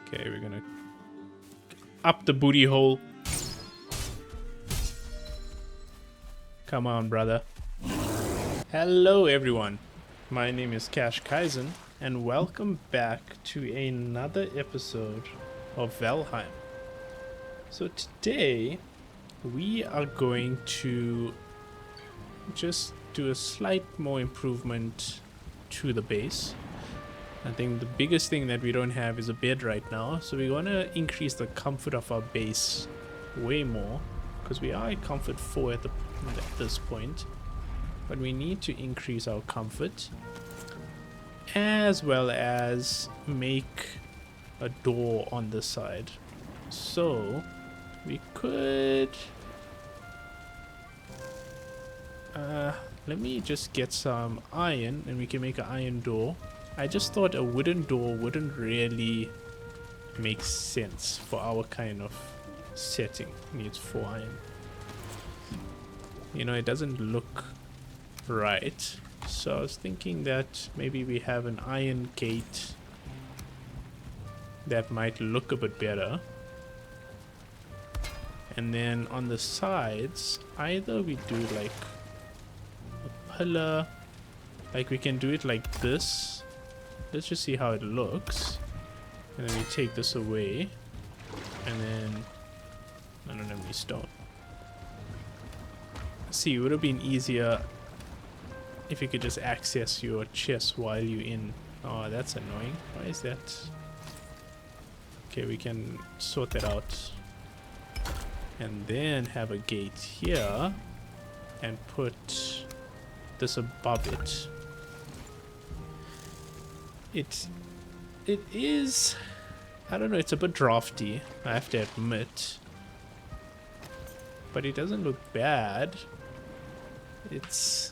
Okay, we're gonna up the booty hole. Come on, brother. Hello, everyone. My name is Cash Kaizen, and welcome back to another episode of Valheim. So today, we are going to just do a slight more improvement to the base. I think the biggest thing that we don't have is a bed right now, so we want to increase the comfort of our base way more, because we are at comfort 4 at this point, but we need to increase our comfort as well as make a door on this side. So we could let me just get some iron and we can make an iron door. I just thought a wooden door wouldn't really make sense for our kind of setting. It needs 4 iron. You know, it doesn't look right. So I was thinking that maybe we have an iron gate that might look a bit better. And then on the sides, either we do like a pillar, like we can do it like this. Let's just see how it looks. And then we take this away. And then I don't have any stone. See, it would have been easier if you could just access your chest while you're in. Oh, that's annoying. Why is that? Okay, we can sort that out. And then have a gate here. And put this above it. It is, I don't know, it's a bit drafty, I have to admit, but it doesn't look bad. It's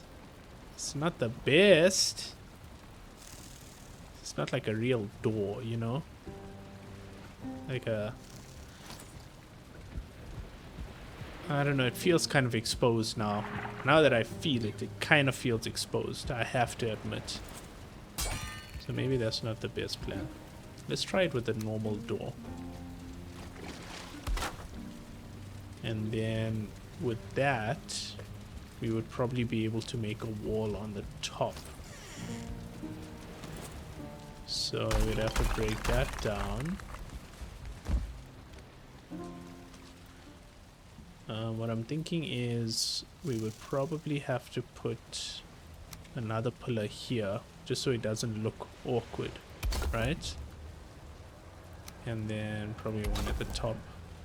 not the best. It's not like a real door, you know, like a, I don't know, it feels kind of exposed now. Now that I feel it, it kind of feels exposed, I have to admit. So maybe that's not the best plan. Let's try it with a normal door. And then with that, we would probably be able to make a wall on the top. So we'd have to break that down. What I'm thinking is we would probably have to put another pillar here, just so it doesn't look awkward, right? And then probably one at the top,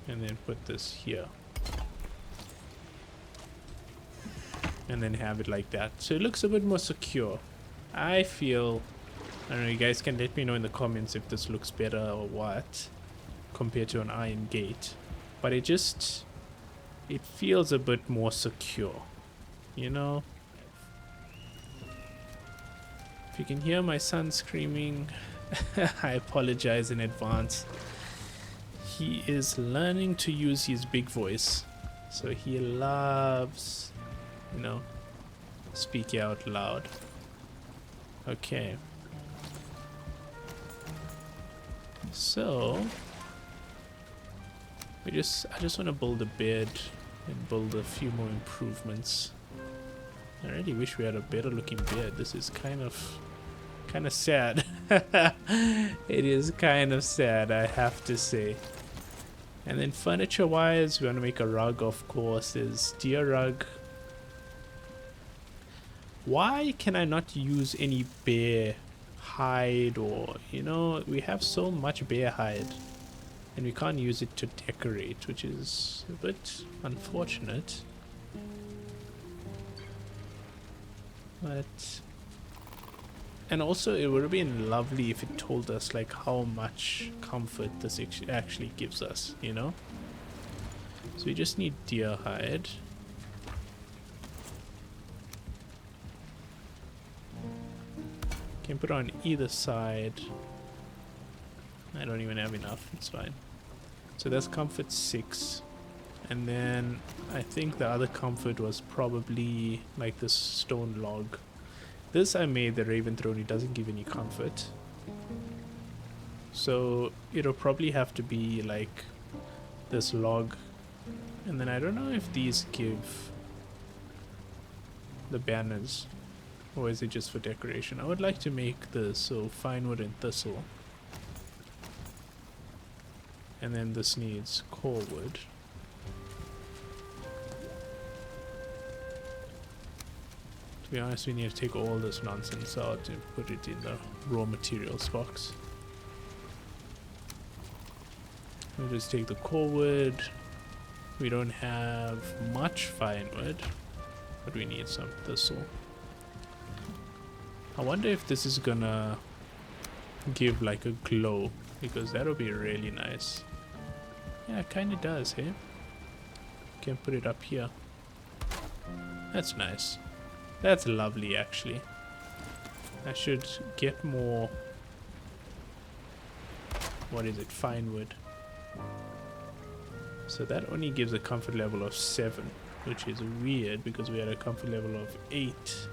and then put this here. And then have it like that. So it looks a bit more secure. I feel, I don't know, you guys can let me know in the comments if this looks better or what, compared to an iron gate. But it just, it feels a bit more secure, you know? If you can hear my son screaming, I apologize in advance. He is learning to use his big voice, so he loves, you know, speaking out loud. Okay. So I just want to build a bed and build a few more improvements. I really wish we had a better looking bed. This is kind of sad. It is kind of sad, I have to say. And then furniture wise, we want to make a rug, of course. There's deer rug. Why can I not use any bear hide, or, you know, we have so much bear hide and we can't use it to decorate, which is a bit unfortunate. But, and also it would have been lovely if it told us like how much comfort this actually gives us, you know. So we just need deer hide. Can put on either side. I don't even have enough, it's fine. So that's comfort 6. And then I think the other comfort was probably like this stone log. This I made the Raven Throne, it doesn't give any comfort. So it'll probably have to be like this log. And then I don't know if these give the banners, or is it just for decoration? I would like to make this, so fine wood and thistle. And then this needs core wood. To be honest, we need to take all this nonsense out and put it in the raw materials box. We'll just take the core wood. We don't have much fine wood, but we need some thistle. I wonder if this is gonna give like a glow, because that'll be really nice. Yeah, it kinda does, hey? Can put it up here. That's nice. That's lovely, actually. I should get more... what is it? Fine wood. So that only gives a comfort level of 7, which is weird because we had a comfort level of 8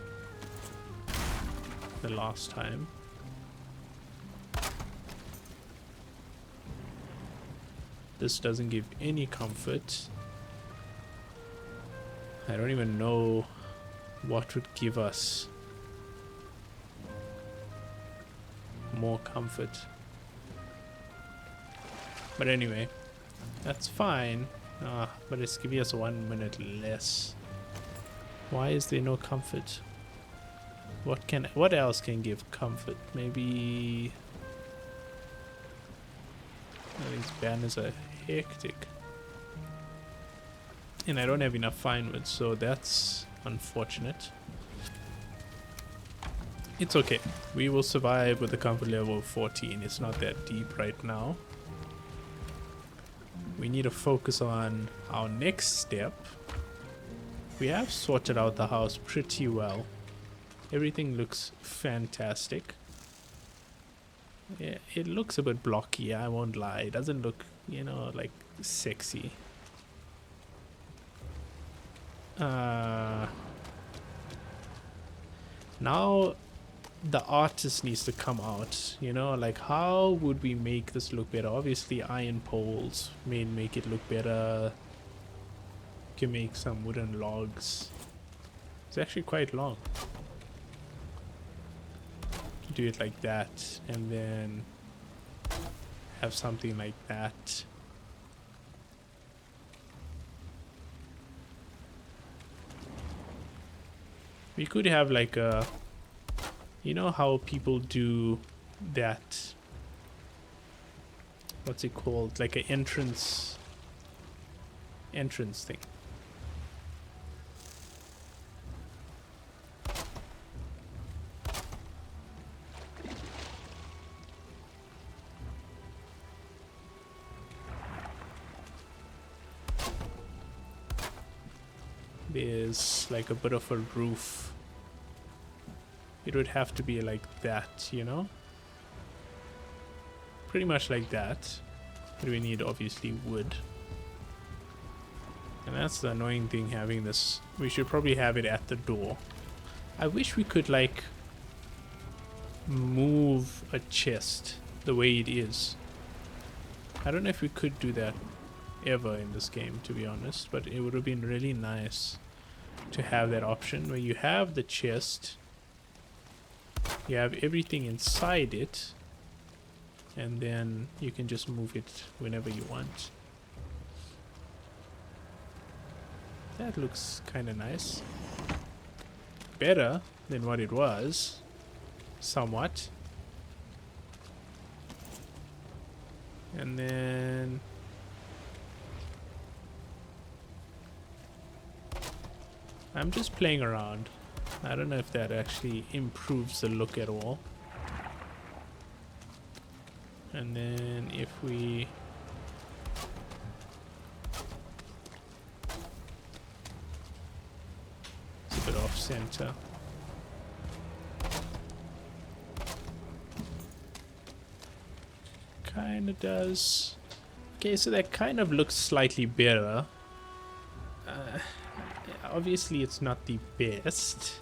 the last time. This doesn't give any comfort. I don't even know what would give us more comfort. But anyway, that's fine. But it's giving us 1 minute less. Why is there no comfort? What else can give comfort? Maybe these banners are hectic. And I don't have enough fine wood, so that's unfortunate. It's okay. We will survive with a comfort level of 14. It's not that deep right now. We need to focus on our next step. We have sorted out the house pretty well. Everything looks fantastic. Yeah, it looks a bit blocky, I won't lie. It doesn't look, you know, like sexy. Now the artist needs to come out, you know, like how would we make this look better? Obviously iron poles may make it look better. You can make some wooden logs. It's actually quite long. Do it like that and then have something like that. We could have like a, you know how people do that, what's it called, like an entrance thing. There's like a bit of a roof. It would have to be like that, you know? Pretty much like that. But we need obviously wood. And that's the annoying thing having this. We should probably have it at the door. I wish we could like move a chest the way it is. I don't know if we could do that ever in this game, to be honest, but it would have been really nice to have that option where you have the chest, you have everything inside it, and then you can just move it whenever you want. That looks kind of nice. Better than what it was, somewhat. And then I'm just playing around. I don't know if that actually improves the look at all. And then if we it's a bit off center. Kinda does. Okay, so that kind of looks slightly better. Obviously it's not the best.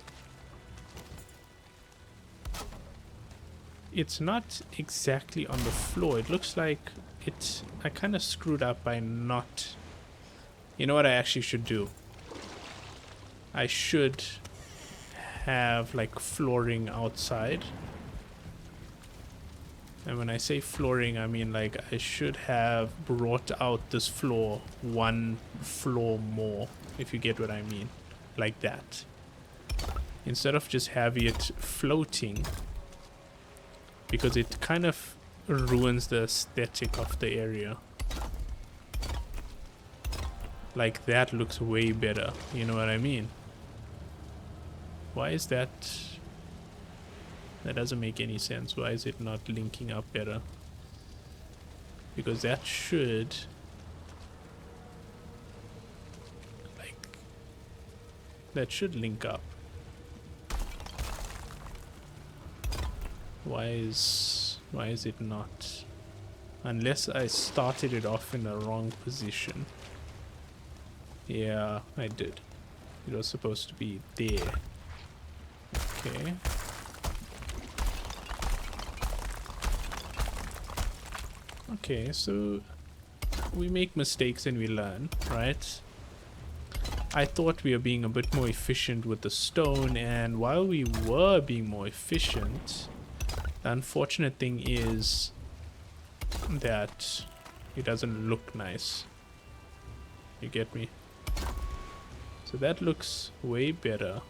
it's not exactly on the floor. It looks like I kind of screwed up by not... You know what I actually should do? I should have like flooring outside. And when I say flooring, I mean like I should have brought out this floor one floor more, if you get what I mean. Like that. Instead of just having it floating, because it kind of ruins the aesthetic of the area. Like that looks way better, you know what I mean? Why is that? That doesn't make any sense. Why is it not linking up better? Because that should... like... that should link up. Why is it not? Unless I started it off in the wrong position. Yeah, I did. It was supposed to be there. Okay. Okay, so we make mistakes and we learn, right? I thought we were being a bit more efficient with the stone, and while we were being more efficient, the unfortunate thing is that it doesn't look nice. You get me? So that looks way better.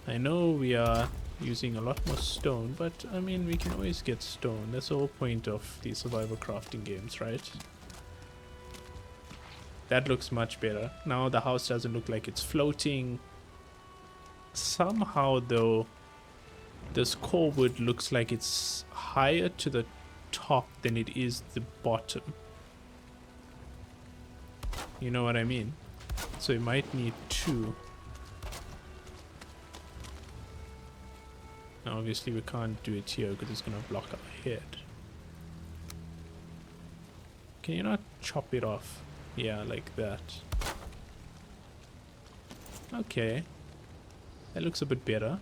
I know we are using a lot more stone, but I mean, we can always get stone. That's the whole point of the survival crafting games, right? That looks much better. Now the house doesn't look like it's floating. Somehow though, this core wood looks like it's higher to the top than it is the bottom. You know what I mean? So it might need two. Now obviously we can't do it here because it's going to block our head. Can you not chop it off? Yeah, like that. Okay. That looks a bit better.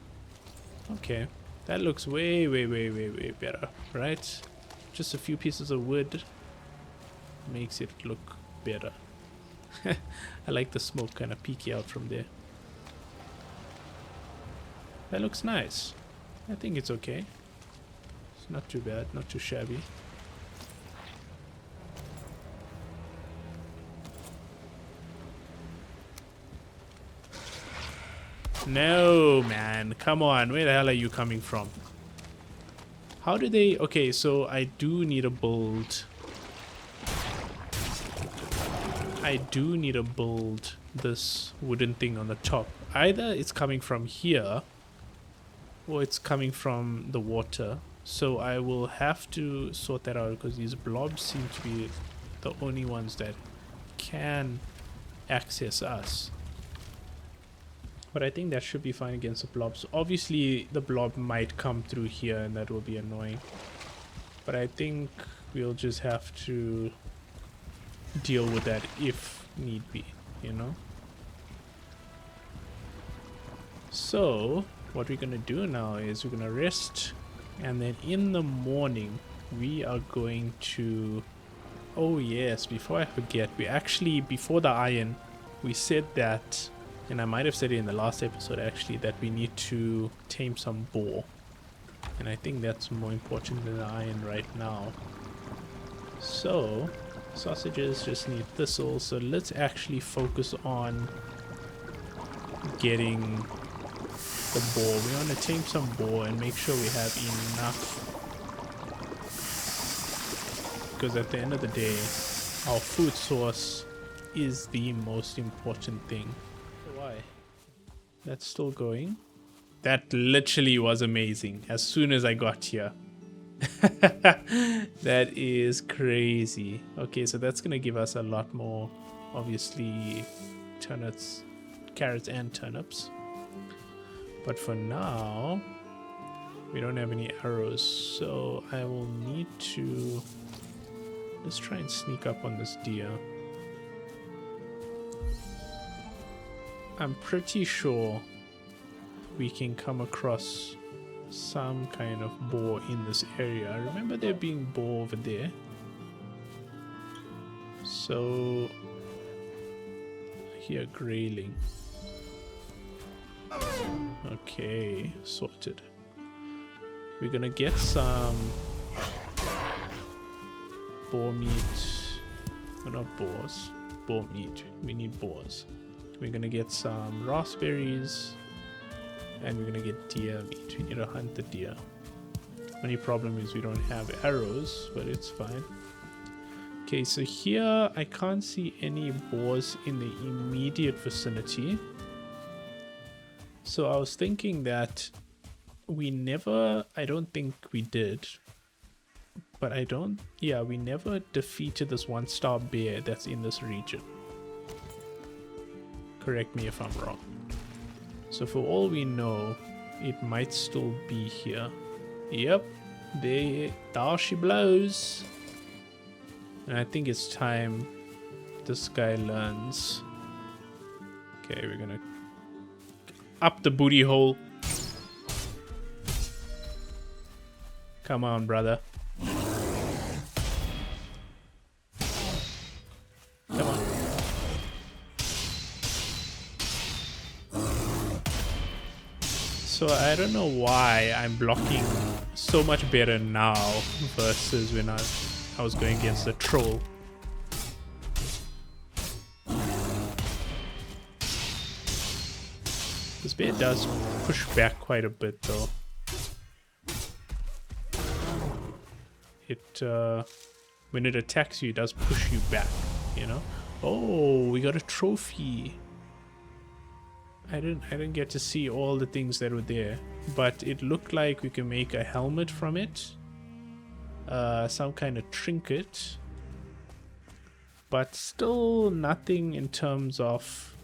Okay. That looks way better, right? Just a few pieces of wood makes it look better. I like the smoke kind of peeking out from there. That looks nice. I think it's okay. It's not too bad, not too shabby. No, man. Come on. Where the hell are you coming from? How do they... Okay, so I do need to build... this wooden thing on the top. Either it's coming from here, or it's coming from the water. So I will have to sort that out, because these blobs seem to be the only ones that can access us. But I think that should be fine against the blobs. Obviously, the blob might come through here, and that will be annoying. But I think we'll just have to deal with that if need be, you know? So, what we're gonna do now is we're gonna rest, and then in the morning, we are going to... Oh yes, before I forget, we actually, before the iron, we said that... And I might have said it in the last episode actually, that we need to tame some boar. And I think that's more important than the iron right now. So, sausages just need thistles. So let's actually focus on getting the boar. We want to tame some boar and make sure we have enough. Because at the end of the day, our food source is the most important thing. Why? That's still going. That literally was amazing as soon as I got here. That is crazy. Okay, so that's gonna give us a lot more, obviously, turnips, carrots and turnips. But for now, we don't have any arrows, so I will need to... Let's try and sneak up on this deer. I'm pretty sure we can come across some kind of boar in this area. I remember there being boar over there. So here, grayling. Okay, sorted. We're gonna get some boar meat. Well, not boars. Boar meat. We need boars. We're gonna get some raspberries. And we're gonna get deer meat. We need to hunt the deer. Only problem is we don't have arrows, but it's fine. Okay, so here I can't see any boars in the immediate vicinity. So I was thinking that I don't think we did. But we never defeated this 1-star bear that's in this region. Correct me if I'm wrong. So for all we know, it might still be here. Yep, there she blows. And I think it's time this guy learns. Okay, we're gonna up the booty hole. Come on, brother. Come on. So I don't know why I'm blocking so much better now versus when I was going against the troll. This bear does push back quite a bit though. When it attacks you, it does push you back, you know? Oh, we got a trophy. I didn't get to see all the things that were there, but it looked like we can make a helmet from it. Some kind of trinket. But still nothing in terms of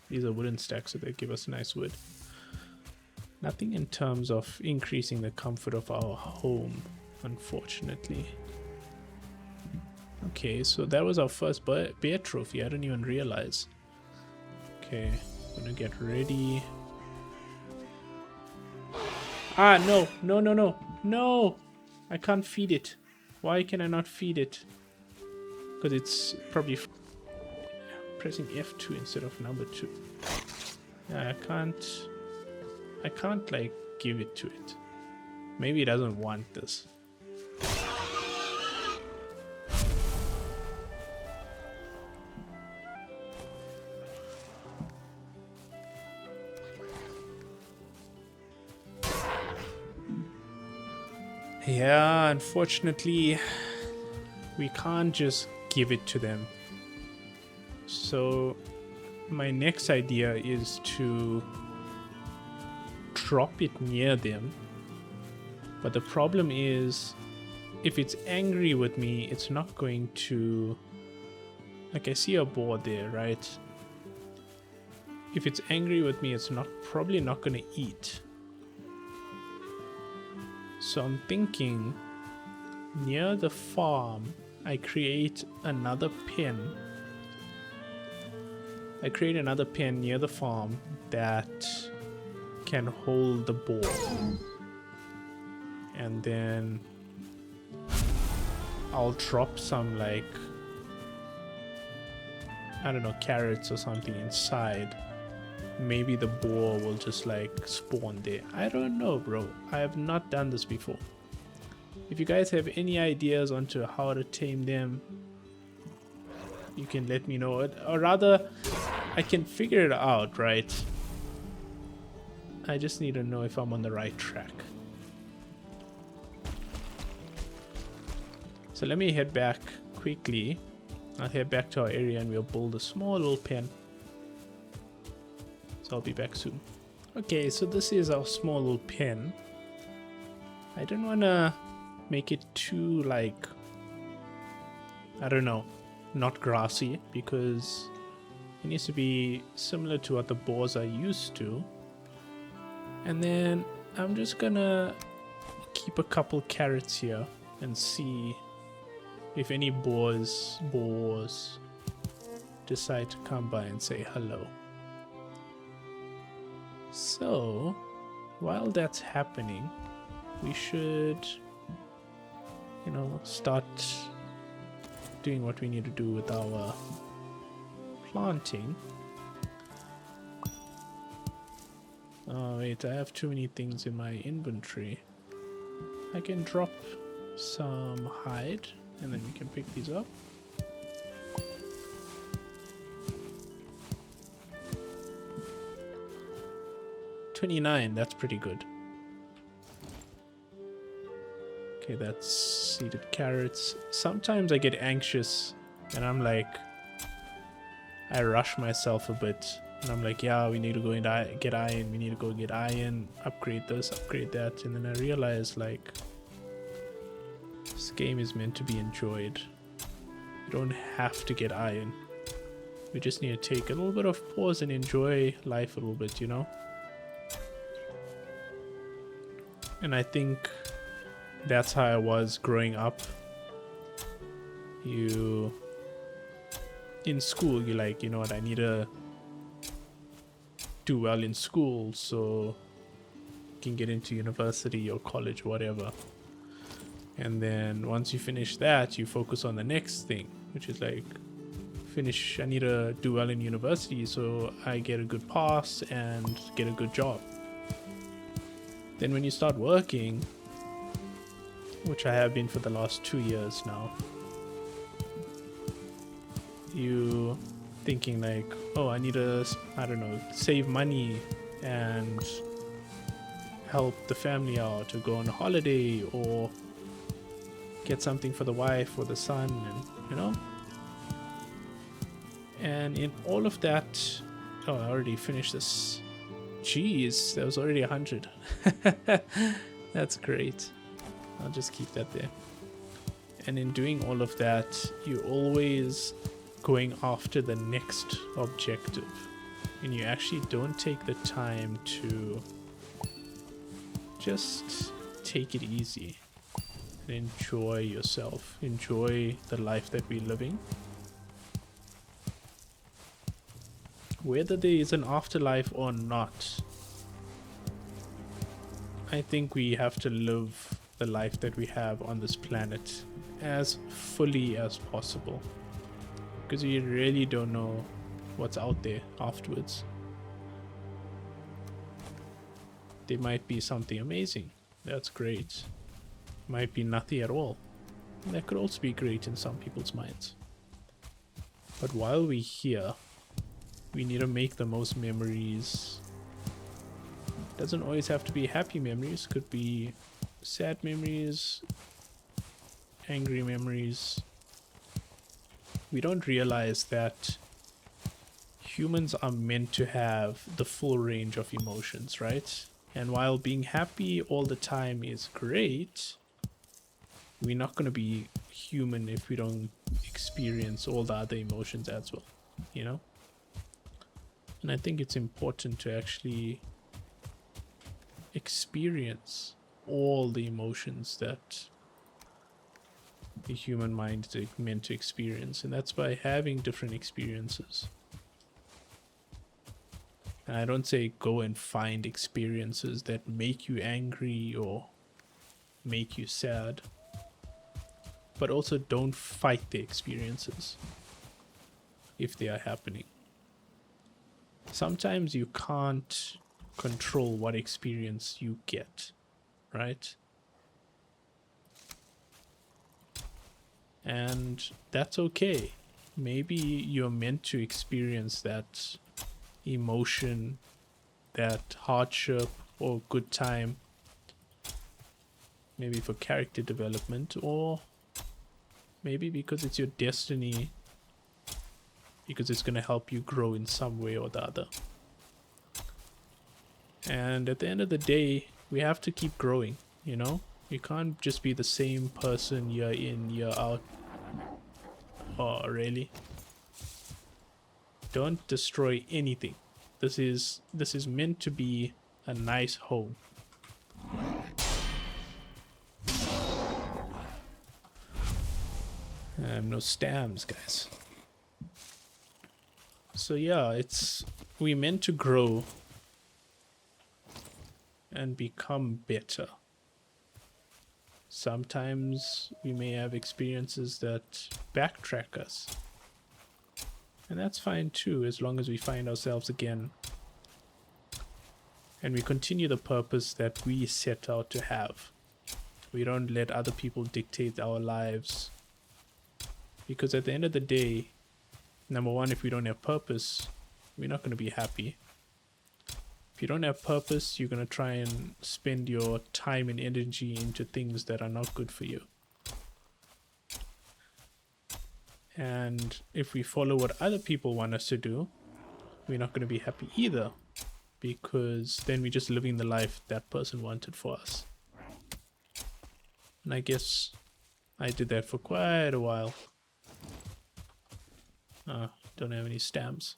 these are wooden stacks, so they give us nice wood. Nothing in terms of increasing the comfort of our home, unfortunately. Okay, so that was our first bear trophy. I didn't even realize. Okay, gonna get ready. Ah, no, no, no, no, no! I can't feed it. Why can I not feed it? Because it's probably pressing F2 instead of number 2. Yeah, I can't like give it to it. Maybe it doesn't want this. Yeah, unfortunately, we can't just give it to them. So my next idea is to drop it near them. But the problem is, if it's angry with me, it's not going to... Like, I see a boar there, right? If it's angry with me, it's probably not going to eat. So I'm thinking, near the farm, I create another pen. I create another pen near the farm that can hold the boar. And then I'll drop some, like, I don't know, carrots or something inside. Maybe the boar will just like spawn there. I don't know, bro. I have not done this before. If you guys have any ideas onto how to tame them, you can let me know. Or rather, I can figure it out, right? I just need to know if I'm on the right track. So let me head back quickly. I'll head back to our area and we'll build a small little pen. So I'll be back soon. Okay, so this is our small little pen. I don't want to make it too, like, I don't know, not grassy, because it needs to be similar to what the boars are used to. And then I'm just gonna keep a couple carrots here and see if any boars decide to come by and say hello. So, while that's happening, we should, start doing what we need to do with our planting. Oh, wait, I have too many things in my inventory. I can drop some hide, and then we can pick these up. $29, that's pretty good. Okay, that's seeded carrots. Sometimes I get anxious and I'm like, I rush myself a bit. And I'm like, yeah, we need to go and get iron. We need to go get iron, upgrade this, upgrade that. And then I realize, like, this game is meant to be enjoyed. You don't have to get iron. We just need to take a little bit of pause and enjoy life a little bit, And I think that's how I was growing up. In school, you're like, you know what, I need to do well in school so you can get into university or college or whatever. And then once you finish that, you focus on the next thing, which is like, I need to do well in university so I get a good pass and get a good job. Then when you start working, which I have been for the last 2 years now, you thinking like, oh, I need to, save money and help the family out, or go on a holiday, or get something for the wife or the son, and and in all of that, oh, I already finished this. Jeez, that was already 100. That's great. I'll just keep that there. And in doing all of that, you're always going after the next objective. And you actually don't take the time to just take it easy and enjoy yourself. Enjoy the life that we're living. Whether there is an afterlife or not, I think we have to live the life that we have on this planet as fully as possible, because you really don't know what's out there afterwards. There might be something amazing, that's great. Might be nothing at all, that could also be great in some people's minds. But while we're here, we need to make the most memories. Doesn't always have to be happy memories, could be sad memories, angry memories. We don't realize that humans are meant to have the full range of emotions, right? And while being happy all the time is great, we're not going to be human if we don't experience all the other emotions as well, And I think it's important to actually experience all the emotions that the human mind is meant to experience, and that's by having different experiences. And I don't say go and find experiences that make you angry or make you sad, but also don't fight the experiences if they are happening. Sometimes you can't control what experience you get, right? And that's okay. Maybe you're meant to experience that emotion, that hardship or good time, maybe for character development, or maybe because it's your destiny, because it's going to help you grow in some way or the other. And at the end of the day, we have to keep growing, You can't just be the same person year in, year out. Oh, really? Don't destroy anything. This is meant to be a nice home. No stamps, guys. So yeah, we're meant to grow and become better. Sometimes we may have experiences that backtrack us. And that's fine too, as long as we find ourselves again. And we continue the purpose that we set out to have. We don't let other people dictate our lives. Because at the end of the day, number one, if we don't have purpose, we're not going to be happy. If you don't have purpose, you're going to try and spend your time and energy into things that are not good for you. And if we follow what other people want us to do, we're not going to be happy either. Because then we're just living the life that person wanted for us. And I guess I did that for quite a while. Don't have any stamps.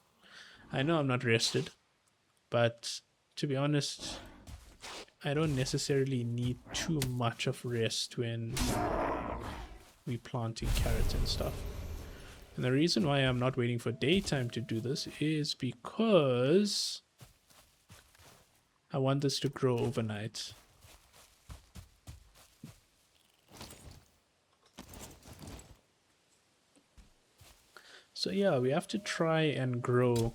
I know I'm not rested, but to be honest, I don't necessarily need too much of rest when we planting carrots and stuff. And the reason why I'm not waiting for daytime to do this is because I want this to grow overnight. So yeah, we have to try and grow.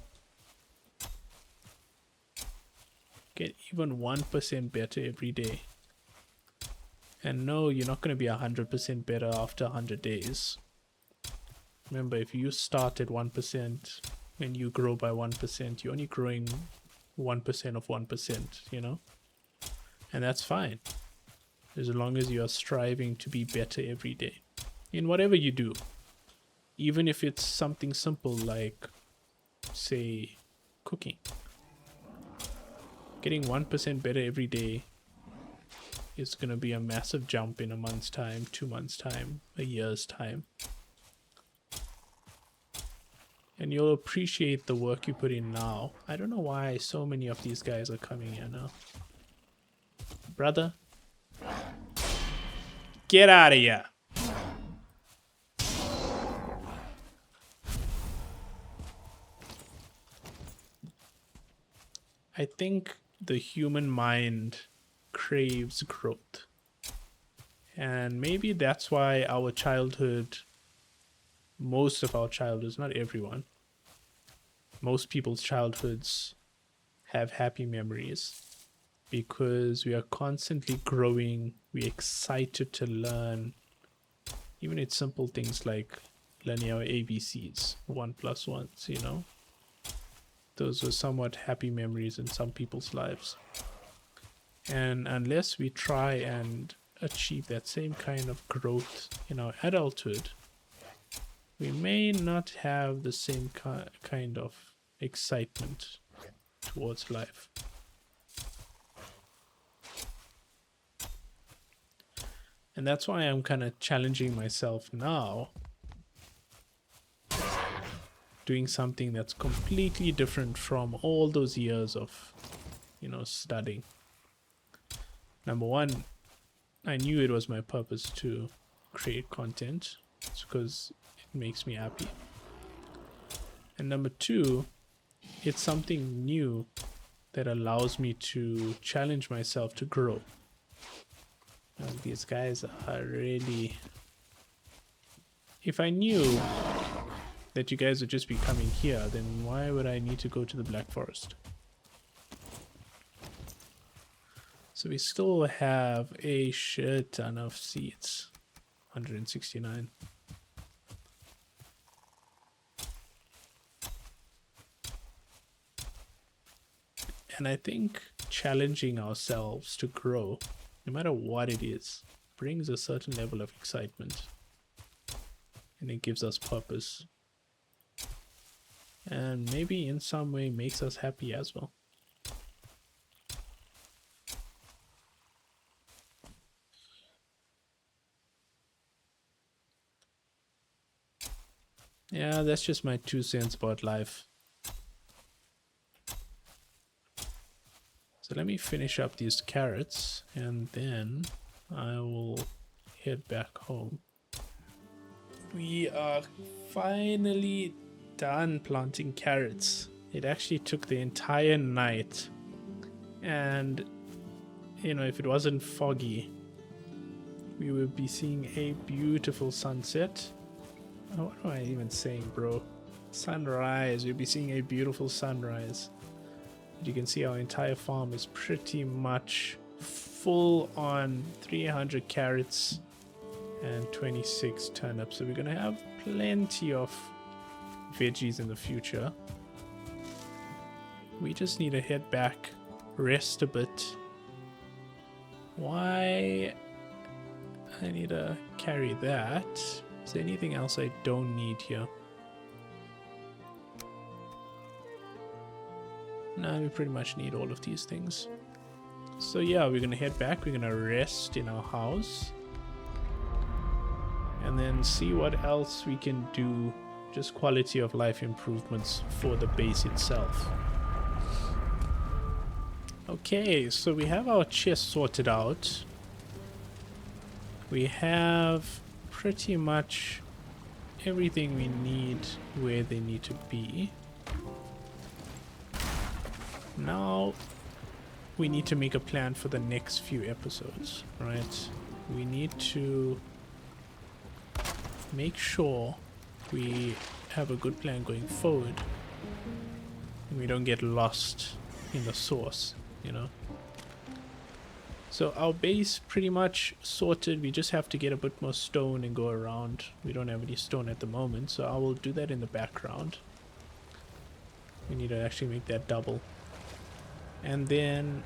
Get even 1% better every day. And no, you're not going to be 100% better after 100 days. Remember, if you start at 1% and you grow by 1%, you're only growing 1% of 1%, you know? And that's fine. As long as you are striving to be better every day. In whatever you do. Even if it's something simple like, say, cooking. Getting 1% better every day is going to be a massive jump in a month's time, 2 months' time, a year's time. And you'll appreciate the work you put in now. I don't know why so many of these guys are coming here now. Brother, get out of here. I think the human mind craves growth. And maybe that's why our childhood, most of our childhoods, not everyone, most people's childhoods have happy memories. Because we are constantly growing, we're excited to learn. Even it's simple things like learning our ABCs, 1+1s, you know. Those were somewhat happy memories in some people's lives. And unless we try and achieve that same kind of growth in our adulthood, we may not have the same kind of excitement towards life. And that's why I'm kind of challenging myself now, doing something that's completely different from all those years of, you know, studying. Number one, I knew it was my purpose to create content. It's because it makes me happy. And number two, it's something new that allows me to challenge myself to grow. These guys are really... If I knew that you guys would just be coming here, then why would I need to go to the Black Forest? So we still have a shit ton of seeds. 169. And I think challenging ourselves to grow, no matter what it is, brings a certain level of excitement. And it gives us purpose. And maybe in some way makes us happy as well. Yeah, that's just my 2 cents about life. So let me finish up these carrots and then I will head back home. We are finally done planting carrots. It actually took the entire night, and if it wasn't foggy, we would be seeing a beautiful sunset. Oh, what am I even saying, bro? Sunrise. We'd be seeing a beautiful sunrise. You can see our entire farm is pretty much full on 300 carrots and 26 turnips. So we're going to have plenty of veggies in the future. We just need to head back, rest a bit. Why? I need to carry that. Is there anything else I don't need here? No, we pretty much need all of these things. So yeah, we're gonna head back. We're gonna rest in our house. And then see what else we can do. Just quality of life improvements for the base itself. Okay, so we have our chest sorted out. We have pretty much everything we need where they need to be. Now we need to make a plan for the next few episodes, right? We need to make sure we have a good plan going forward and we don't get lost in the source, So our base pretty much sorted. We just have to get a bit more stone and go around. We don't have any stone at the moment, so I will do that in the background. We need to actually make that double. And then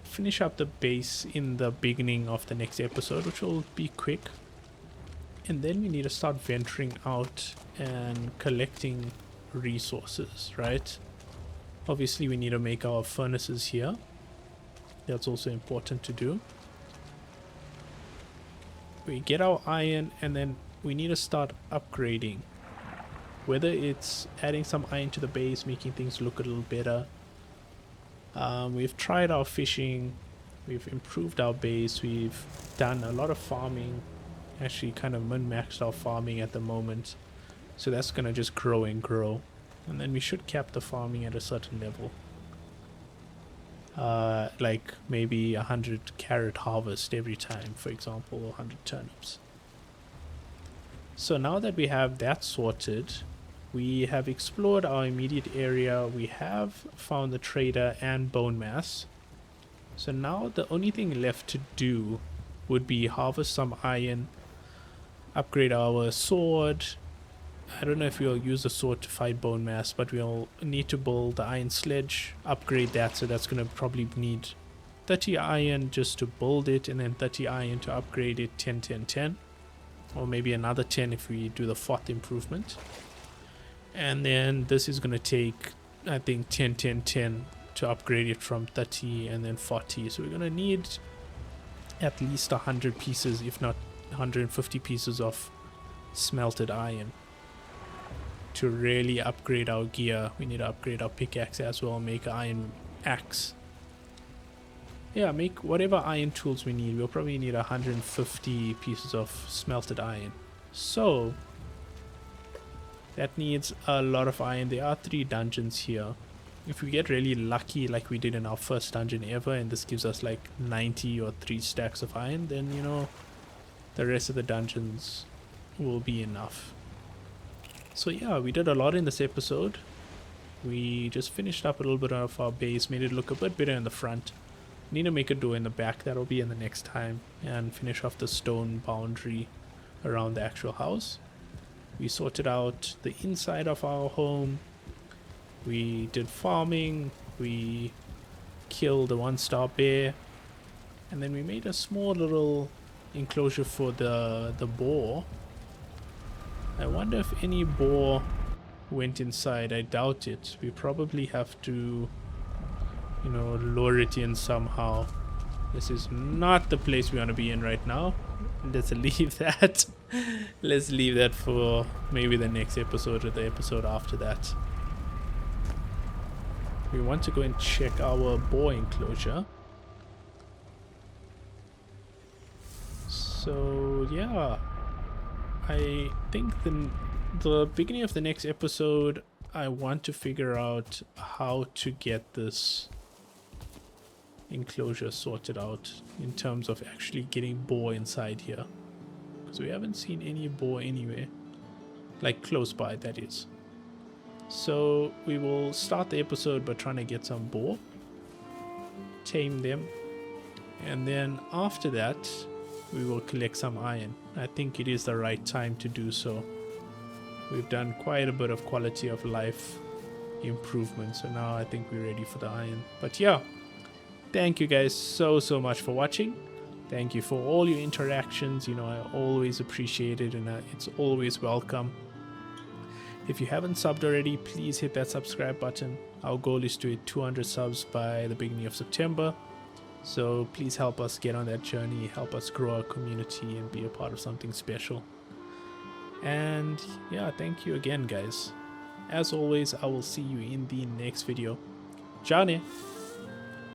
finish up the base in the beginning of the next episode, which will be quick. And then we need to start venturing out and collecting resources, right? Obviously we need to make our furnaces here. That's also important to do. We get our iron and then we need to start upgrading. Whether it's adding some iron to the base, making things look a little better. We've tried our fishing. We've improved our base. We've done a lot of farming. Actually kind of min-maxed our farming at the moment. So that's going to just grow and grow. And then we should cap the farming at a certain level. Like maybe 100 carrot harvest every time, for example, or 100 turnips. So now that we have that sorted, we have explored our immediate area. We have found the trader and bone mass. So now the only thing left to do would be harvest some iron, upgrade our sword. I don't know if we'll use the sword to fight bone mass, but we'll need to build the iron sledge, upgrade that, so that's going to probably need 30 iron just to build it, and then 30 iron to upgrade it, 10, 10, 10. Or maybe another 10 if we do the 4th improvement. And then this is going to take, I think, 10, 10, 10 to upgrade it from 30 and then 40. So we're going to need at least 100 pieces, if not 150 pieces of smelted iron to really upgrade our gear. We need to upgrade our pickaxe as well, make an iron axe. Yeah, make whatever iron tools we need. We'll probably need 150 pieces of smelted iron. So that needs a lot of iron. There are 3 dungeons here. If we get really lucky like we did in our first dungeon ever, and this gives us like 90 or 3 stacks of iron, then the rest of the dungeons will be enough. So yeah, we did a lot in this episode. We just finished up a little bit of our base, made it look a bit better in the front. Need to make a door in the back, that'll be in the next time, and finish off the stone boundary around the actual house. We sorted out the inside of our home. We did farming. We killed the 1-star bear, and then we made a small little enclosure for the boar. I wonder if any boar went inside. I doubt it. We probably have to, lure it in somehow. This is not the place we want to be in right now. Let's leave that. Let's leave that for maybe the next episode or the episode after that. We want to go and check our boar enclosure. So yeah, I think the beginning of the next episode, I want to figure out how to get this enclosure sorted out in terms of actually getting boar inside here, because we haven't seen any boar anywhere, like close by, that is. So we will start the episode by trying to get some boar, tame them, and then after that we will collect some iron. I think it is the right time to do so. We've done quite a bit of quality of life improvement, so now I think we're ready for the iron. But yeah, thank you guys so much for watching. Thank you for all your interactions. You know, I always appreciate it, and it's always welcome. If you haven't subbed already, please hit that subscribe button. Our goal is to hit 200 subs by the beginning of September. So please help us get on that journey, help us grow our community and be a part of something special. And yeah, thank you again, guys. As always, I will see you in the next video. Ciao ne!